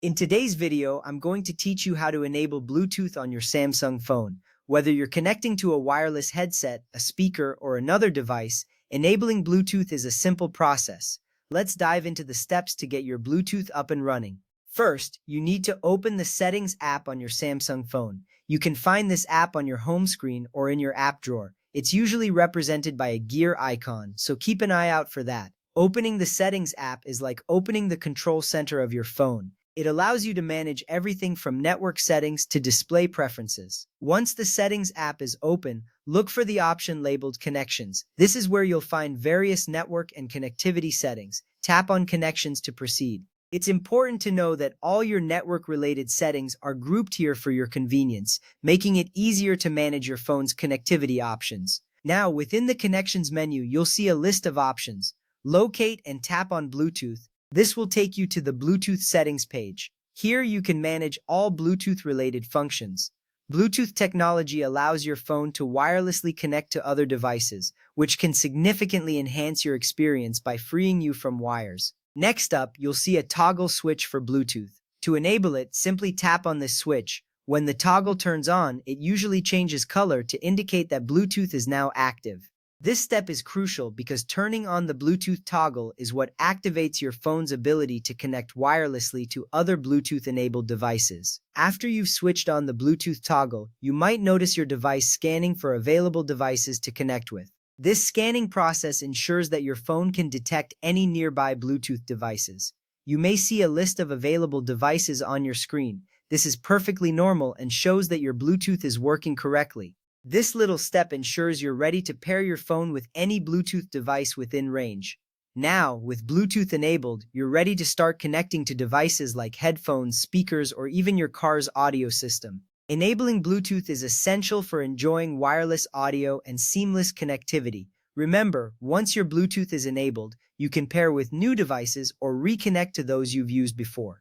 In today's video, I'm going to teach you how to enable Bluetooth on your Samsung phone. Whether you're connecting to a wireless headset, a speaker, or another device, enabling Bluetooth is a simple process. Let's dive into the steps to get your Bluetooth up and running. First, you need to open the Settings app on your Samsung phone. You can find this app on your home screen or in your app drawer. It's usually represented by a gear icon, so keep an eye out for that. Opening the Settings app is like opening the control center of your phone. It allows you to manage everything from network settings to display preferences. Once the Settings app is open, look for the option labeled Connections. This is where you'll find various network and connectivity settings. Tap on Connections to proceed. It's important to know that all your network-related settings are grouped here for your convenience, making it easier to manage your phone's connectivity options. Now, within the Connections menu, you'll see a list of options. Locate and tap on Bluetooth. This will take you to the Bluetooth settings page. Here you can manage all Bluetooth-related functions. Bluetooth technology allows your phone to wirelessly connect to other devices, which can significantly enhance your experience by freeing you from wires. Next up, you'll see a toggle switch for Bluetooth. To enable it, simply tap on this switch. When the toggle turns on, it usually changes color to indicate that Bluetooth is now active. This step is crucial because turning on the Bluetooth toggle is what activates your phone's ability to connect wirelessly to other Bluetooth-enabled devices. After you've switched on the Bluetooth toggle, you might notice your device scanning for available devices to connect with. This scanning process ensures that your phone can detect any nearby Bluetooth devices. You may see a list of available devices on your screen. This is perfectly normal and shows that your Bluetooth is working correctly. This little step ensures you're ready to pair your phone with any Bluetooth device within range. Now, with Bluetooth enabled, you're ready to start connecting to devices like headphones, speakers, or even your car's audio system. Enabling Bluetooth is essential for enjoying wireless audio and seamless connectivity. Remember, once your Bluetooth is enabled, you can pair with new devices or reconnect to those you've used before.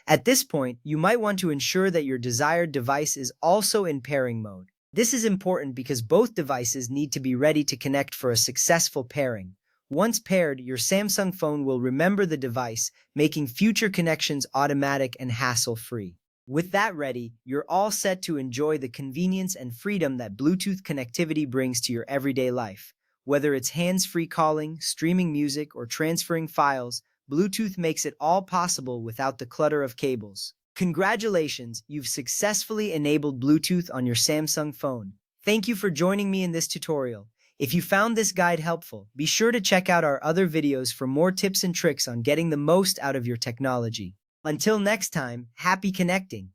At this point, you might want to ensure that your desired device is also in pairing mode. This is important because both devices need to be ready to connect for a successful pairing. Once paired, your Samsung phone will remember the device, making future connections automatic and hassle-free. With that ready, you're all set to enjoy the convenience and freedom that Bluetooth connectivity brings to your everyday life. Whether it's hands-free calling, streaming music, or transferring files, Bluetooth makes it all possible without the clutter of cables. Congratulations, you've successfully enabled Bluetooth on your Samsung phone. Thank you for joining me in this tutorial. If you found this guide helpful, be sure to check out our other videos for more tips and tricks on getting the most out of your technology. Until next time, happy connecting!